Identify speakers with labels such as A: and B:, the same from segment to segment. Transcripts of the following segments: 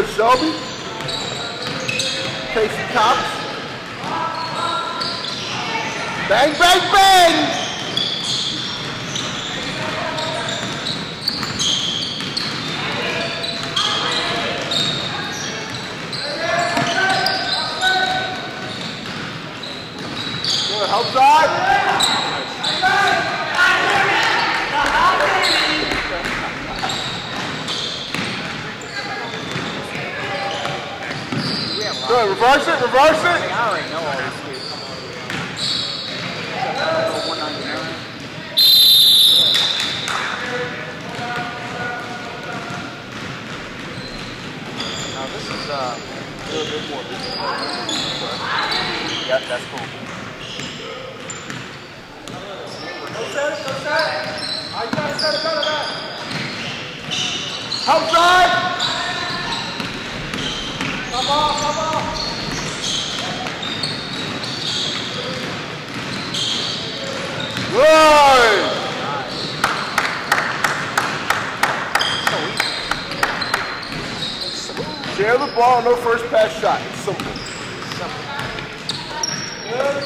A: Good, Shelby. Casey Cops. Bang, bang, bang! Good, outside. Good, reverse it, reverse it.
B: I already know all these kids. Now this is a little bit more. Yep, that's cool.
A: Go set it, go set it. You gotta set it better than that. Outside. Come on, come on. Good. Share the ball, no first pass shot. It's simple. Good.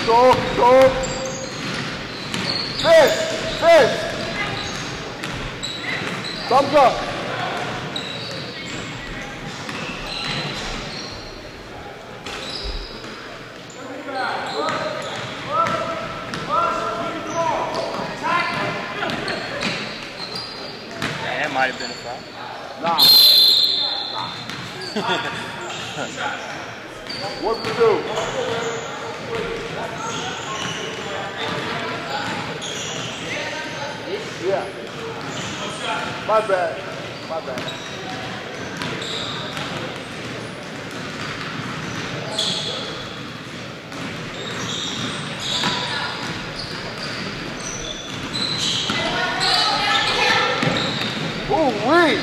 A: Go, go. Fish, fish. Thumbs up.
B: That might have been a foul.
A: Nah. What to do? Yeah. My bad. My bad. Ooh wee!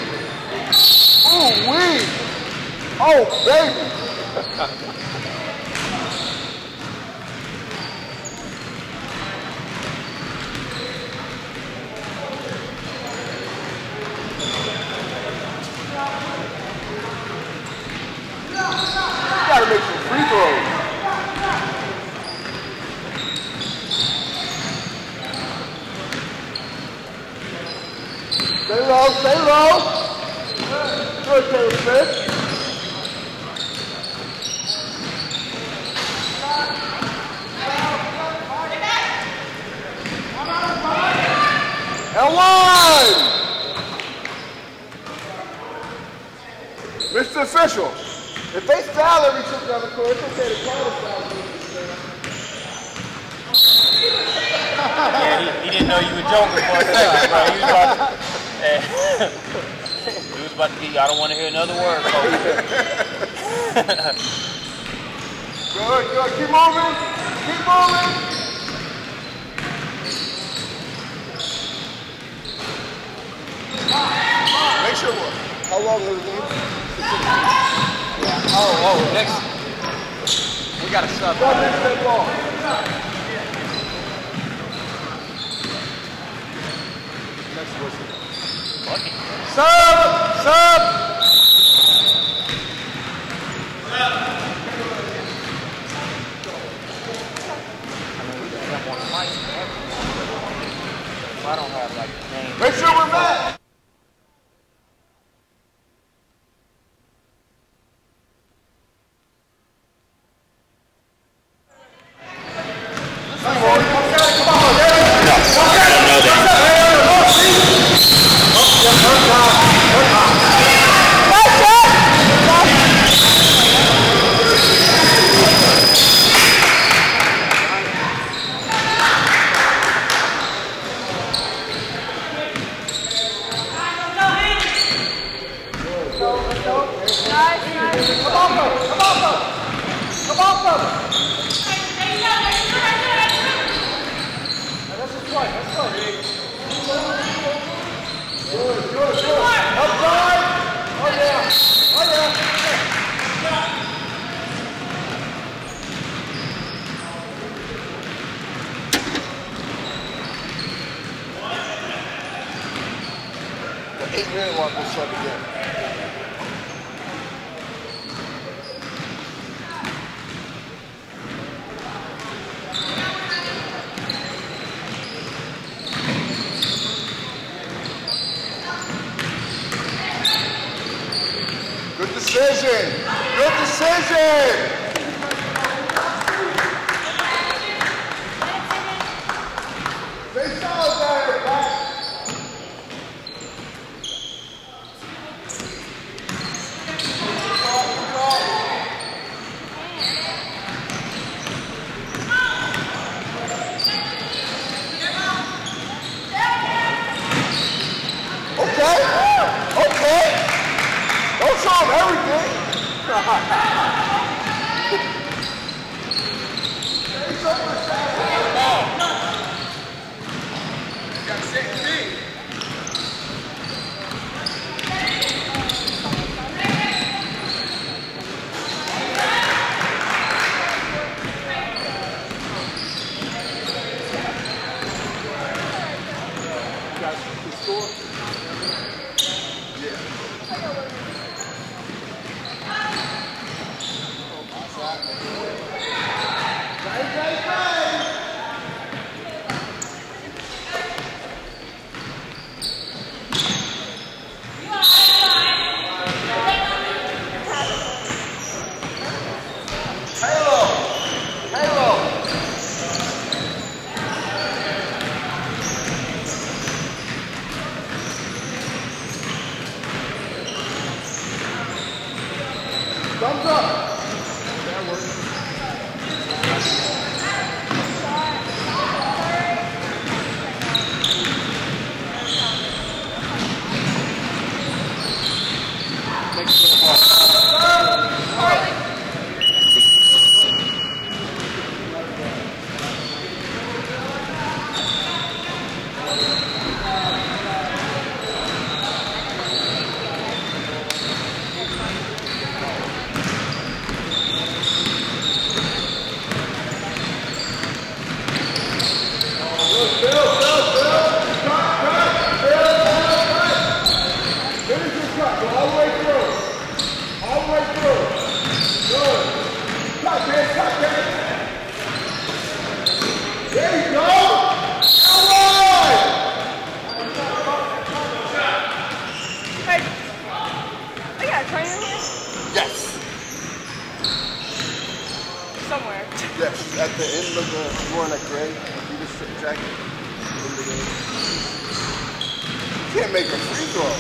A: Ooh wee! Oh baby! Gotta make some free throws. Stay low, stay low. Good, Taylor Smith. And one. Mr. Official. If they foul every trip down the court, it's okay to call the foul.
B: Yeah, he didn't know you were joking for a second, bro. He was about to be, I don't want to hear another word, coach.
A: Good, good. Keep moving. Keep moving. Make sure what? How long is the game?
B: Oh, next. We got a sub.
A: Go next that ball. Next whistle. Sub! Sub!
B: I don't have like the name.
A: Make sure we're back. 8-minute mark, we'll sub again. Good decision. Good decision. Stay solid there, back. Okay. Okay. Don't show him everything. Thumbs up. That works.
C: Somewhere.
A: Yes, at the end of the, you want that gray Adidas jacket. You can't make a free throw.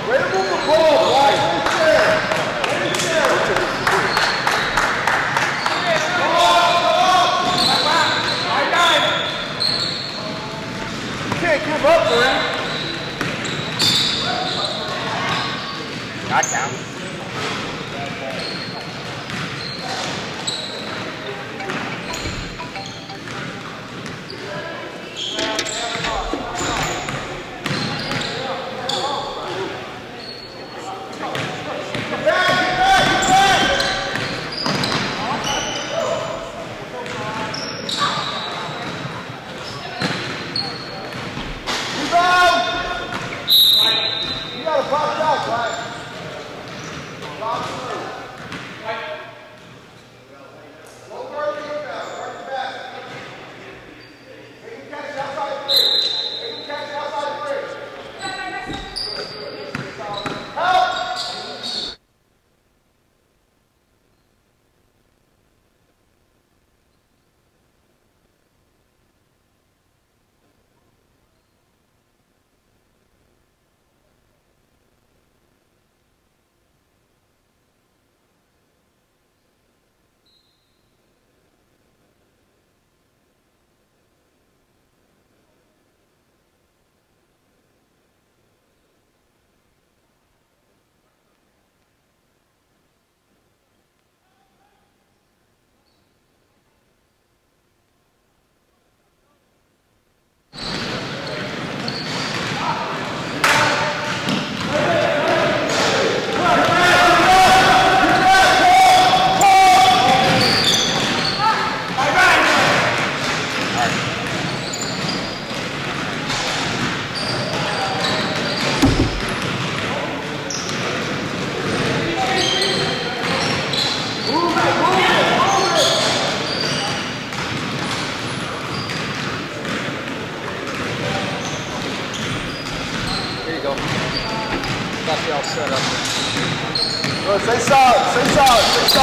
A: Way to move the ball, right? Right there.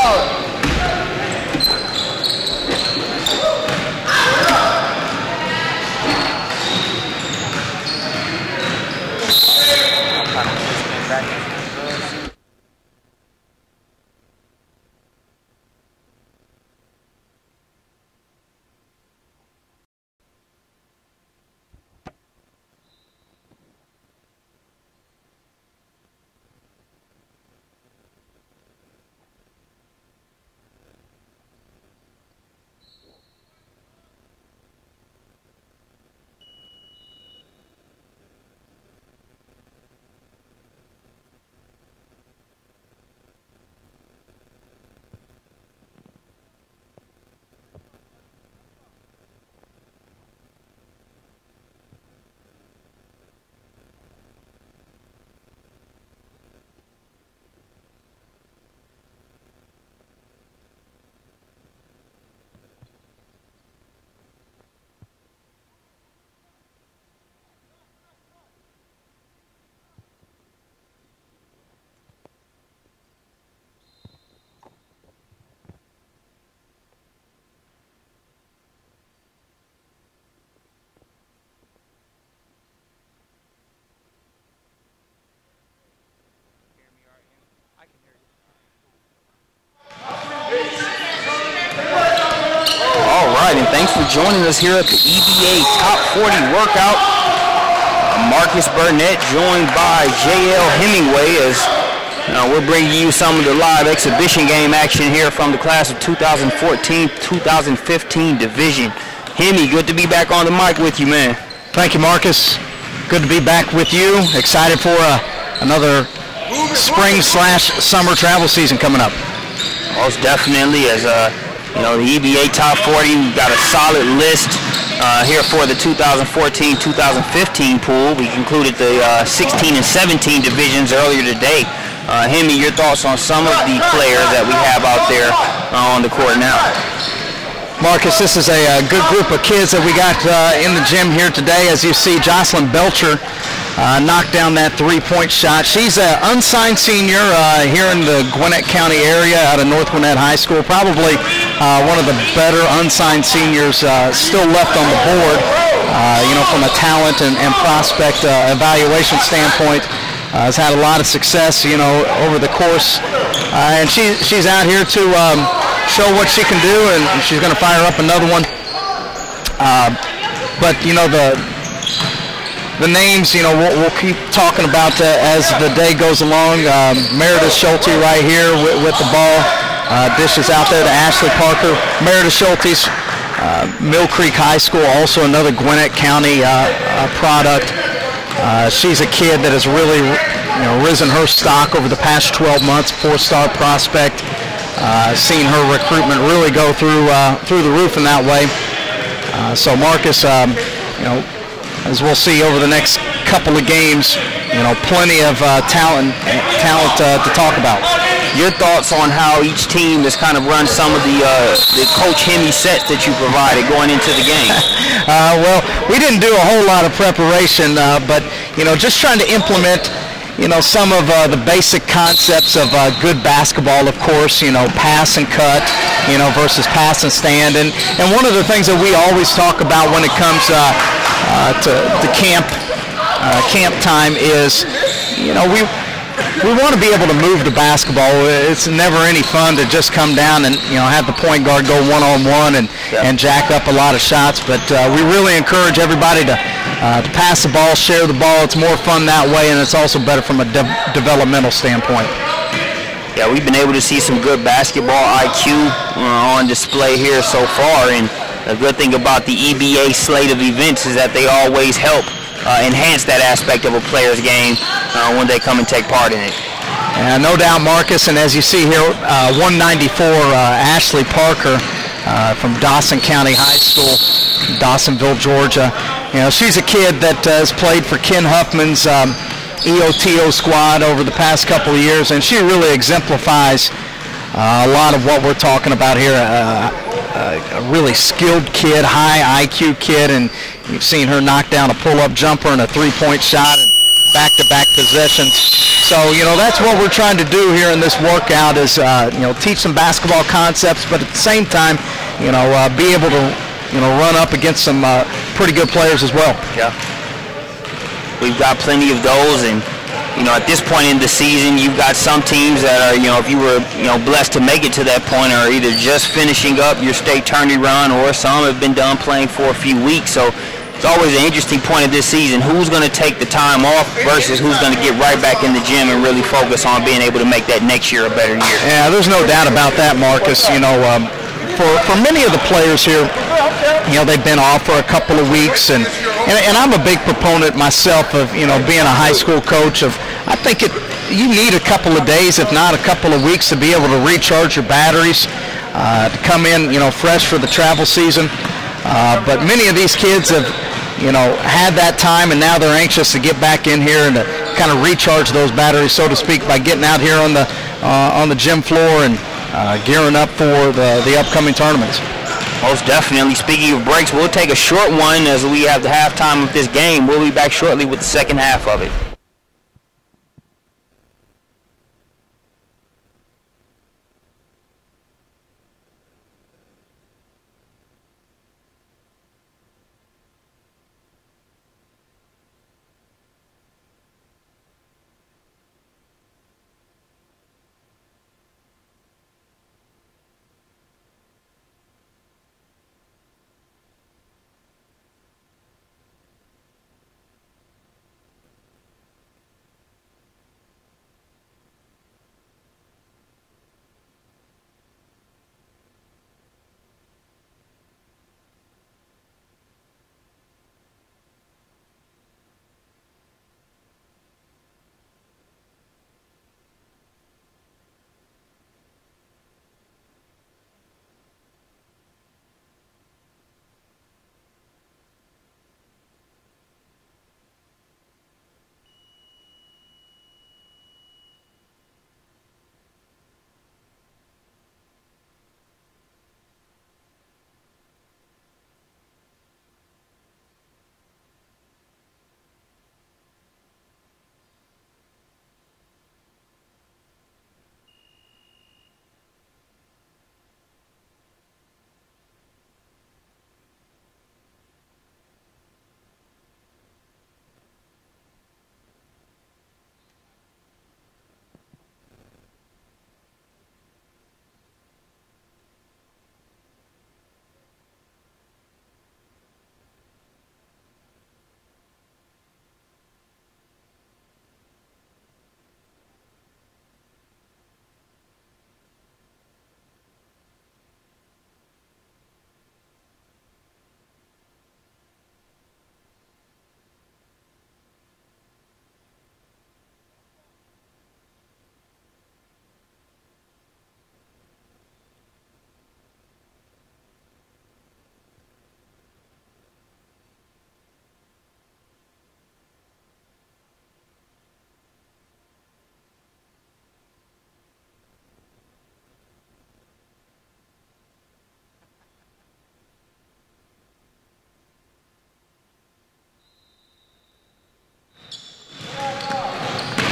A: foul.
C: And thanks for joining us here at the EBA Top 40 Workout. Marcus Burnett joined by J.L. Hemingway as we're bringing you some of the live exhibition game action here from the class of 2014-2015 division. Hemi, good to be back on the mic with you, man.
D: Thank you, Marcus. Good to be back with you. Excited for another spring/summer travel season coming up.
C: Most definitely, as you know, the EBA Top 40, we've got a solid list here for the 2014-2015 pool. We concluded the 16 and 17 divisions earlier today. Hemi, your thoughts on some of the players that we have out there on the court now?
D: Marcus, this is a good group of kids that we got in the gym here today. As you see, Jocelyn Belcher knocked down that three-point shot. She's an unsigned senior here in the Gwinnett County area out of North Gwinnett High School. Probably one of the better unsigned seniors still left on the board, you know, from a talent and prospect evaluation standpoint. Has had a lot of success, you know, over the course. And she's out here to show what she can do, and she's going to fire up another one. But, you know, the names, you know, we'll keep talking about as the day goes along. Meredith Schulte right here with the ball. Dishes out there to Ashley Parker. Meredith Schulte's Mill Creek High School, also another Gwinnett County product. She's a kid that has really, you know, risen her stock over the past 12 months. 4-star prospect. Seen her recruitment really go through the roof in that way. So Marcus, you know, as we'll see over the next couple of games, you know, plenty of talent to talk about.
C: Your thoughts on how each team has kind of run some of the Coach Hemi sets that you provided going into the game?
D: Well, we didn't do a whole lot of preparation, but, you know, just trying to implement, you know, some of the basic concepts of good basketball, of course, you know, pass and cut, you know, versus pass and stand. And one of the things that we always talk about when it comes to camp time is, you know, we want to be able to move the basketball. It's never any fun to just come down and, you know, have the point guard go one-on-one and jack up a lot of shots. But we really encourage everybody to pass the ball, share the ball. It's more fun that way, and it's also better from a developmental standpoint.
C: Yeah, we've been able to see some good basketball IQ on display here so far, and the good thing about the EBA slate of events is that they always help enhance that aspect of a player's game when they come and take part in it.
D: No doubt, Marcus, and as you see here, 194, Ashley Parker from Dawson County High School, Dawsonville, Georgia. You know, she's a kid that has played for Ken Huffman's EOTO squad over the past couple of years, and she really exemplifies a lot of what we're talking about here. A really skilled kid, high IQ kid, and you've seen her knock down a pull-up jumper and a three-point shot. And back-to-back possessions. So, you know, that's what we're trying to do here in this workout is, you know, teach some basketball concepts, but at the same time, you know, be able to, you know, run up against some pretty good players as well.
C: Yeah. We've got plenty of those, and you know, at this point in the season, you've got some teams that are, you know, if you were, you know, blessed to make it to that point, are either just finishing up your state tourney run, or some have been done playing for a few weeks. So it's always an interesting point of this season. Who's going to take the time off versus who's going to get right back in the gym and really focus on being able to make that next year a better year?
D: Yeah, there's no doubt about that, Marcus. You know, for many of the players here, you know, they've been off for a couple of weeks, and I'm a big proponent myself of, you know, being a high school coach of, I think you need a couple of days, if not a couple of weeks, to be able to recharge your batteries, to come in, you know, fresh for the travel season. But many of these kids have, you know, had that time, and now they're anxious to get back in here and to kind of recharge those batteries, so to speak, by getting out here on the gym floor and gearing up for the upcoming tournaments.
C: Most definitely. Speaking of breaks, we'll take a short one as we have the halftime of this game. We'll be back shortly with the second half of it.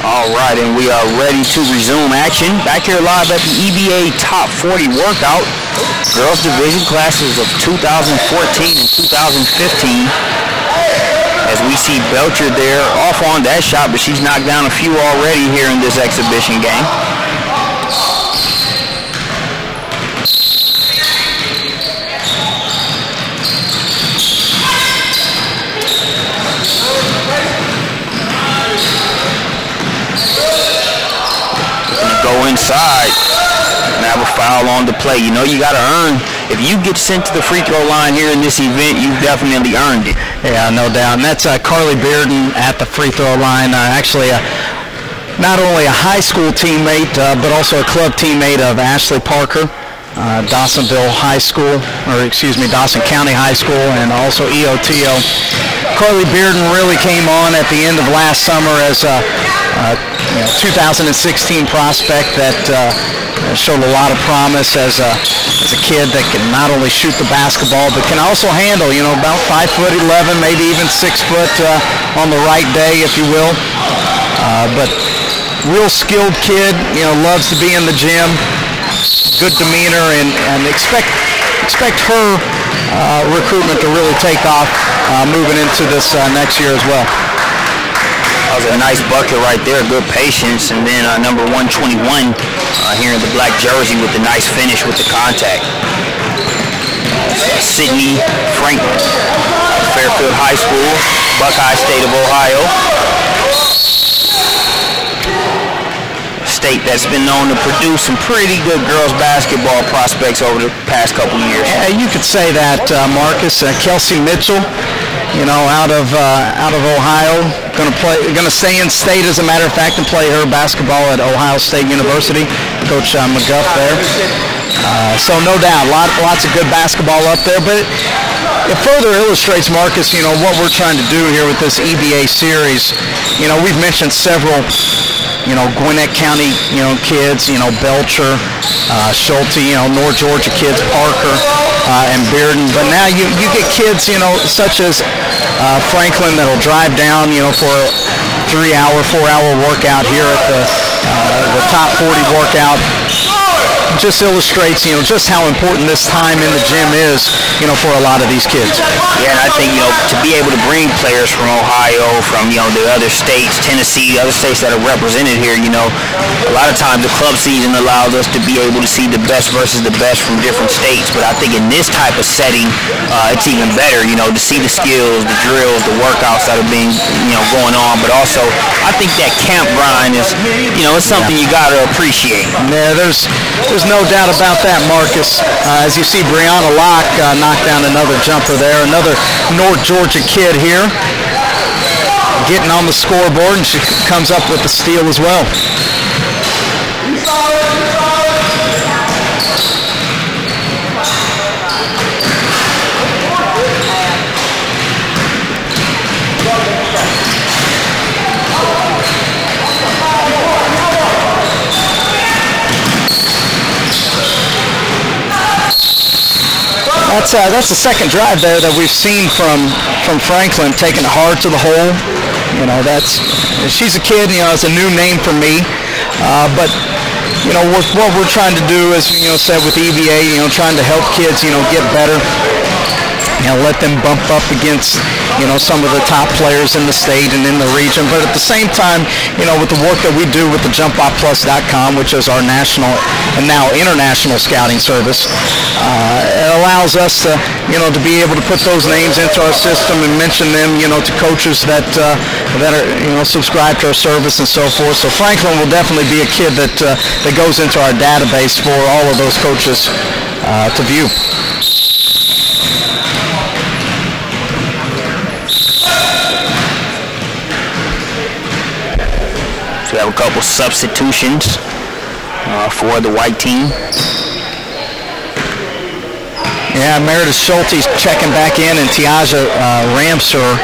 C: All right, and we are ready to resume action. Back here live at the EBA Top 40 Workout. Girls Division classes of 2014 and 2015. As we see Belcher there off on that shot, but she's knocked down a few already here in this exhibition game. Go inside and have a foul on the play. You know, you got to earn. If you get sent to the free throw line here in this event, you've definitely earned it.
D: Yeah, no doubt. And that's Carly Bearden at the free throw line. Actually, not only a high school teammate, but also a club teammate of Ashley Parker, Dawsonville High School, or excuse me, Dawson County High School, and also EOTO. Carly Bearden really came on at the end of last summer as a 2016 prospect that showed a lot of promise as a kid that can not only shoot the basketball but can also handle, you know, about 5'11", maybe even 6 foot on the right day, if you will. but real skilled kid, loves to be in the gym, good demeanor, and expect her recruitment to really take off moving into this next year as well.
C: That was a nice bucket right there, good patience, and then number 121 here in the black jersey with the nice finish with the contact. Sydney Franklin, Fairfield High School, Buckeye State of Ohio. State that's been known to produce some pretty good girls basketball prospects over the past couple of years.
D: Yeah, you could say that, Marcus. Kelsey Mitchell, out of Ohio, going to stay in state, as a matter of fact, and play her basketball at Ohio State University. Coach McGuff there. So no doubt, lots of good basketball up there. But it further illustrates, Marcus, what we're trying to do here with this EBA series. We've mentioned several, Gwinnett County, kids, Belcher, Schulte, North Georgia kids, Parker, and Bearden. But now you get kids, such as Franklin that'll drive down, for a 3-hour, 4-hour workout here at the top 40 workout. Just illustrates, just how important this time in the gym is, for a lot of these kids.
C: Yeah, and I think, to be able to bring players from Ohio, from, the other states, Tennessee, other states that are represented here, a lot of times the club season allows us to be able to see the best versus the best from different states. But I think in this type of setting, it's even better, to see the skills, the drills, the workouts that are being, going on. But also, I think that camp grind is, it's something you got to appreciate.
D: Yeah, there's no doubt about that, Marcus. As you see, Brianna Locke knocked down another jumper there. Another North Georgia kid here getting on the scoreboard, and she comes up with the steal as well. That's the second drive there that we've seen from Franklin, taking it hard to the hole. She's a kid. It's a new name for me, but what we're trying to do is, said with EVA, trying to help kids, get better. Let them bump up against, some of the top players in the state and in the region. But at the same time, with the work that we do with the JumpOutPlus.com, which is our national and now international scouting service, it allows us to, to be able to put those names into our system and mention them, to coaches that are, subscribe to our service and so forth. So Franklin will definitely be a kid that goes into our database for all of those coaches to view.
C: We have a couple substitutions for the white team.
D: Yeah, Meredith Schulte's checking back in, and Tiaja Ramsur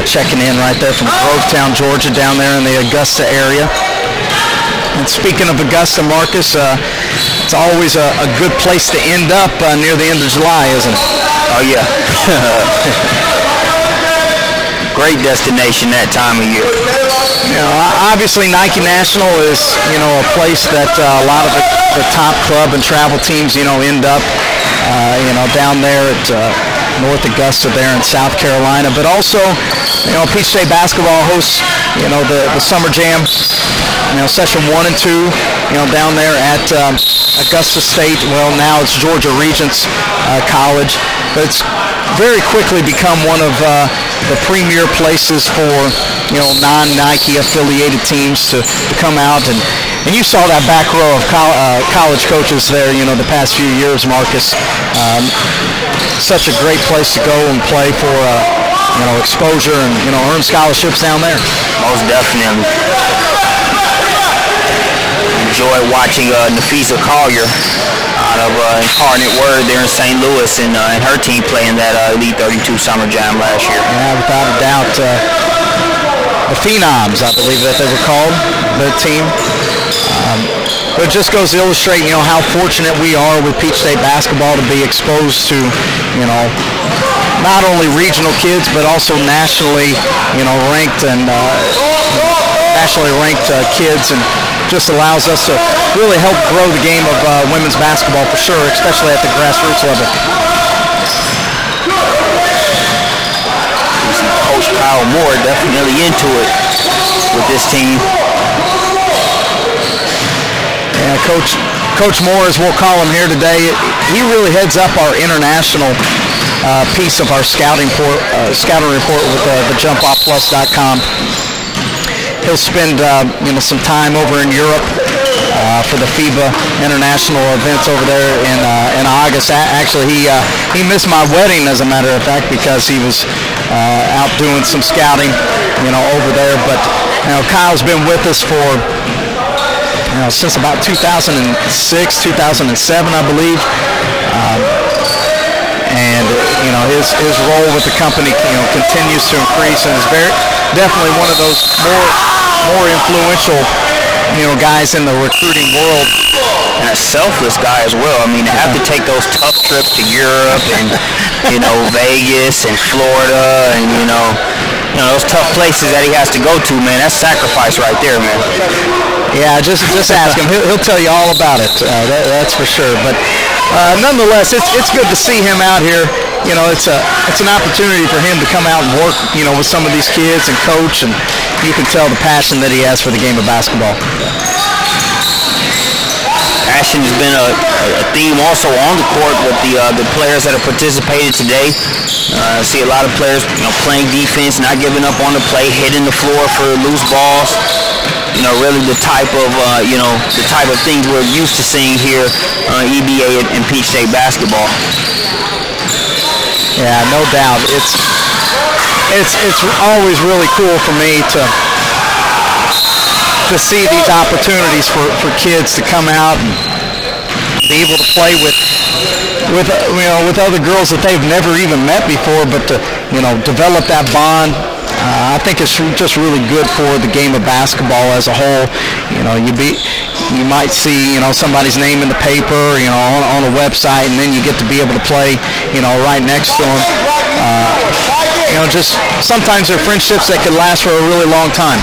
D: checking in right there from Grovetown, Georgia, down there in the Augusta area. And speaking of Augusta, Marcus, it's always a good place to end up near the end of July, isn't it?
C: Oh, yeah. Great destination that time of year.
D: Obviously Nike National is, a place that a lot of the top club and travel teams, end up, down there at North Augusta there in South Carolina. But also, Peach State basketball hosts, the Summer Jam, session 1 and 2, down there at Augusta State. Well, now it's Georgia Regents College, but it's very quickly become one of the premier places for non-Nike affiliated teams to come out, and you saw that back row of college coaches there the past few years, Marcus. Such a great place to go and play for exposure and earn scholarships down there.
C: Most definitely. Enjoy watching Nafisa Collier out of Incarnate Word there in St. Louis, and her team playing that Elite 32 Summer Jam last year.
D: Yeah, without a doubt. The Phenoms, I believe that they were called, their team. But it just goes to illustrate, how fortunate we are with Peach State basketball to be exposed to, not only regional kids, but also nationally, ranked and nationally ranked kids, and just allows us to really help grow the game of women's basketball for sure, especially at the grassroots level.
C: Coach Kyle Moore definitely into it with this team.
D: Yeah, Coach Moore, as we'll call him here today, he really heads up our international piece of our scouting report with thejumpoffplus.com. He'll spend some time over in Europe for the FIBA international events over there in August. Actually, he missed my wedding, as a matter of fact, because he was out doing some scouting, over there. But Kyle's been with us for since about 2006, 2007, I believe. And his role with the company continues to increase, and is definitely one of those more influential guys in the recruiting world,
C: and a selfless guy as well. I mean, to have to take those tough trips to Europe and Vegas and Florida and those tough places that he has to go to, man, that's sacrifice right there, man.
D: Yeah, just ask him. He'll tell you all about it. That's for sure. But nonetheless, it's good to see him out here. It's an opportunity for him to come out and work, with some of these kids and coach, and you can tell the passion that he has for the game of basketball.
C: Passion has been a theme also on the court with the players that have participated today. I see a lot of players, playing defense, not giving up on the play, hitting the floor for loose balls. Really the type of things we're used to seeing here on EBA and Peach State basketball.
D: Yeah, no doubt. It's always really cool for me to see these opportunities for kids to come out and be able to play with other girls that they've never even met before, but to develop that bond. I think it's just really good for the game of basketball as a whole. You might see somebody's name in the paper, on a website, and then you get to be able to play right next to them. Just sometimes they're friendships that could last for a really long time.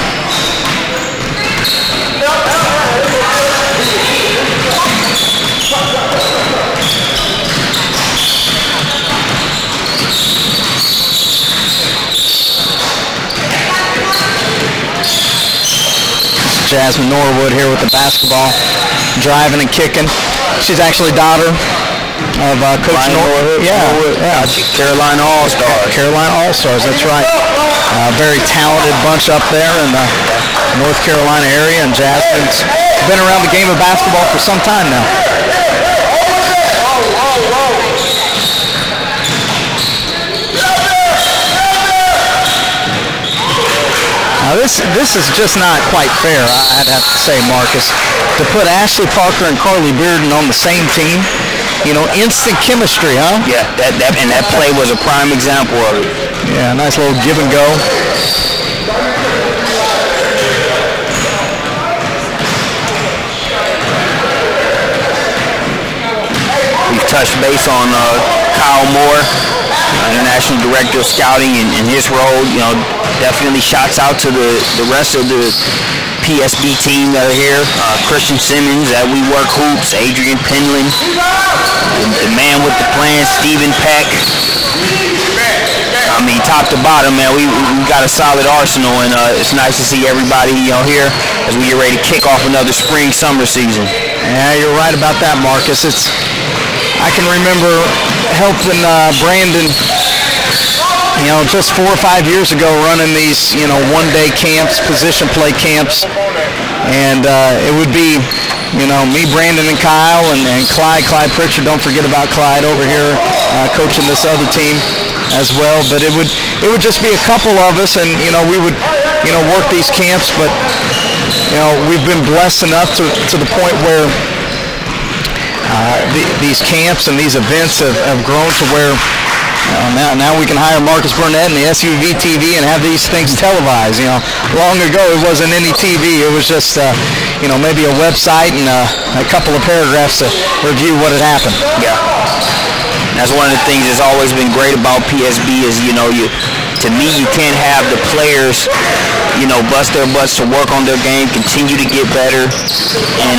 D: Jasmine Norwood here with the basketball, driving and kicking. She's actually daughter of Coach Norwood. Yeah.
C: Carolina All-Stars.
D: Carolina All-Stars, that's right. Very talented bunch up there in the North Carolina area, and Jasmine's been around the game of basketball for some time now. Now this is just not quite fair, I'd have to say, Marcus, to put Ashley Parker and Carly Bearden on the same team. Instant chemistry, huh?
C: Yeah, that play was a prime example of it.
D: Yeah, nice little give and go.
C: We've touched base on Kyle Moore, International Director of Scouting, and his role. Definitely shouts out to the rest of the PSB team that are here. Christian Simmons, at We Work Hoops, Adrian Penland, the man with the plan, Stephen Peck. I mean, top to bottom, man, we got a solid arsenal, and it's nice to see everybody here as we get ready to kick off another spring-summer season.
D: Yeah, you're right about that, Marcus. I can remember helping Brandon, just 4 or 5 years ago, running these, one-day camps, position play camps, and it would be, me, Brandon, and Kyle, and Clyde Pritchard. Don't forget about Clyde over here coaching this other team as well. But it would just be a couple of us, and we would work these camps. But we've been blessed enough to the point where these camps and these events have grown to where now we can hire Marcus Burnett and the SUV TV and have these things televised. Long ago it wasn't any TV. It was just maybe a website and a couple of paragraphs to review what had happened.
C: Yeah. That's one of the things that's always been great about PSB is, To me, you can't have the players, bust their butts to work on their game, continue to get better, and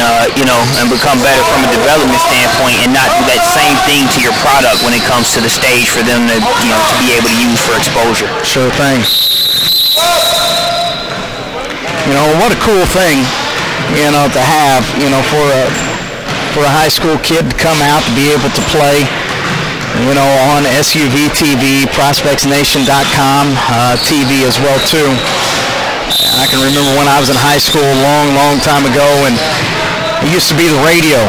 C: and become better from a development standpoint, and not do that same thing to your product when it comes to the stage for them to to be able to use for exposure.
D: Sure thing. What a cool thing, to have, for a high school kid to come out to be able to play, on SUV TV, ProspectsNation.com TV as well too. I can remember when I was in high school a long, long time ago, and it used to be the radio,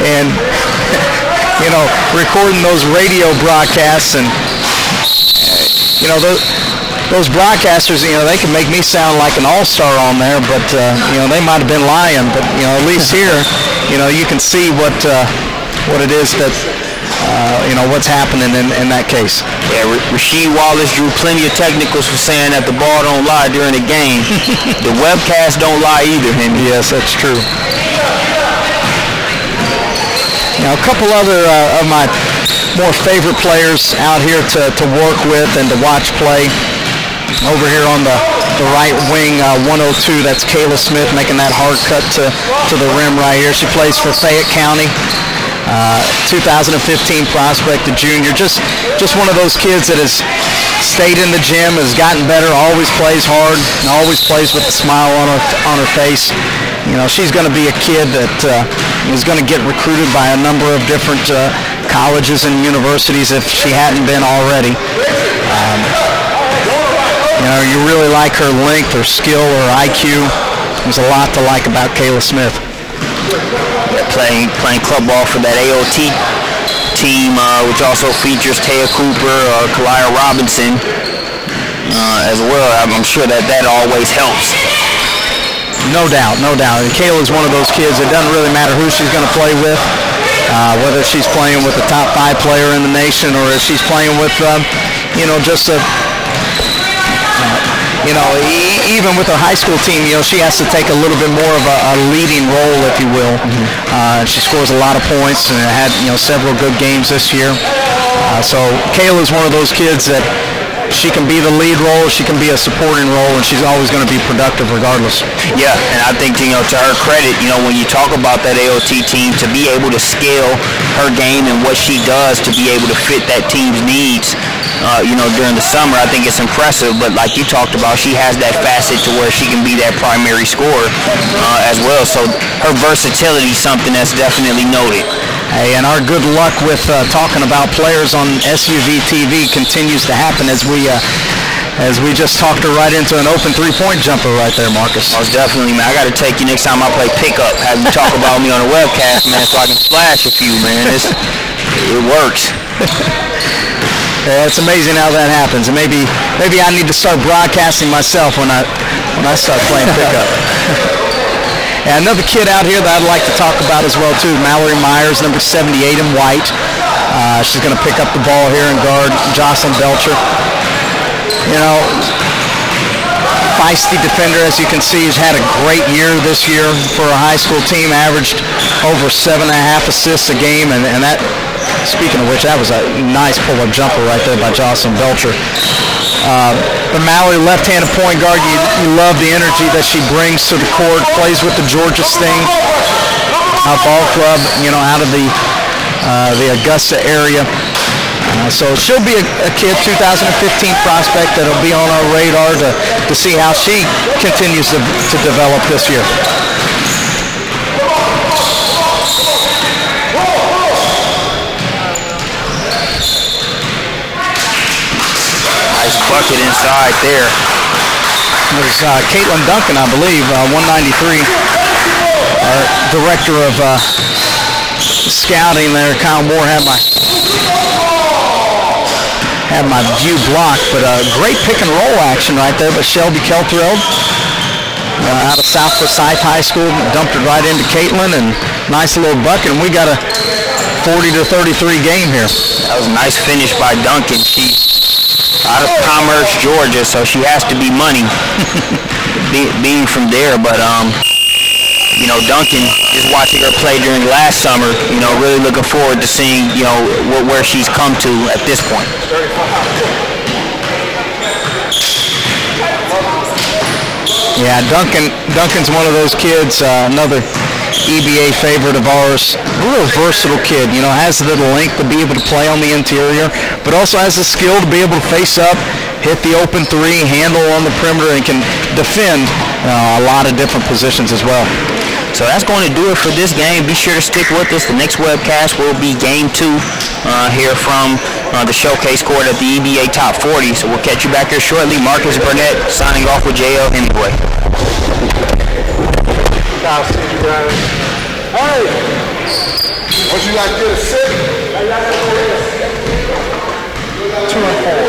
D: and recording those radio broadcasts, and those broadcasters, they can make me sound like an all-star on there, but they might have been lying. But at least here, you can see what it is that what's happening in that case.
C: Yeah, Rasheed Wallace drew plenty of technicals for saying that the ball don't lie during the game. The webcast don't lie either, Henry.
D: Yes, that's true. Now, a couple other of my more favorite players out here to work with and to watch play. Over here on the right wing, 102, that's Kayla Smith making that hard cut to the rim right here. She plays for Fayette County. 2015 prospect, a junior. Just one of those kids that has stayed in the gym, has gotten better, always plays hard, and always plays with a smile on her face. She's going to be a kid that is going to get recruited by a number of different colleges and universities if she hadn't been already. You really like her length, her skill, her IQ. There's a lot to like about Kayla Smith.
C: Playing club ball for that AOT team, which also features Taya Cooper, Kalia Robinson as well. I'm sure that always helps.
D: No doubt. And Kayla's one of those kids, it doesn't really matter who she's going to play with, whether she's playing with the top 5 player in the nation or if she's playing with, just a... even with her high school team, she has to take a little bit more of a leading role, if you will. She scores a lot of points and had, several good games this year. So Kayla's one of those kids that she can be the lead role, she can be a supporting role, and she's always going to be productive regardless.
C: Yeah, and I think, to her credit, when you talk about that AOT team, to be able to scale her game and what she does to be able to fit that team's needs, during the summer, I think it's impressive. But like you talked about, she has that facet to where she can be that primary scorer as well. So her versatility is something that's definitely noted.
D: Hey, and our good luck with talking about players on SUV TV continues to happen as we just talked her right into an open three-point jumper right there, Marcus.
C: Most definitely, man. I got to take you next time I play pickup. Have you talk about me on the webcast, man, so I can splash a few, man. It works.
D: Yeah, it's amazing how that happens. And maybe I need to start broadcasting myself when I start playing pickup. And another kid out here that I'd like to talk about as well too, Mallory Myers, number 78 in white. She's going to pick up the ball here and guard Jocelyn Belcher. Feisty defender, as you can see, has had a great year this year for a high school team. Averaged over 7.5 assists a game, and that. Speaking of which, that was a nice pull-up jumper right there by Jocelyn Belcher. But Mallory, left-handed point guard, you love the energy that she brings to the court. Plays with the Georgia Sting ball club, out of the Augusta area. So she'll be a kid, 2015 prospect that'll be on our radar to see how she continues to develop this year.
C: Nice bucket inside there.
D: There's Caitlin Duncan, I believe, 193. Our director of scouting there, Kyle Moore, had my view blocked, but great pick and roll action right there by Shelby Kelthreld out of South Forsyth High School. Dumped it right into Caitlin, and nice little bucket, and we got a 40-33 game here.
C: That was a nice finish by Duncan. She's out of Commerce, Georgia, so she has to be money being from there, but you know, Duncan, just watching her play during last summer, you know, really looking forward to seeing, you know, where she's come to at this point.
D: Yeah, Duncan's one of those kids, another EBA favorite of ours. A real versatile kid, you know, has the length to be able to play on the interior, but also has the skill to be able to face up, hit the open three, handle on the perimeter, and can defend a lot of different positions as well.
C: So that's going to do it for this game. Be sure to stick with us. The next webcast will be Game 2 here from the Showcase Court at the EBA Top 40. So we'll catch you back here shortly. Marcus Burnett signing off with JL Hemingway.
A: I'll see you guys. Hey! Would you like to get a sip? 2 and 4.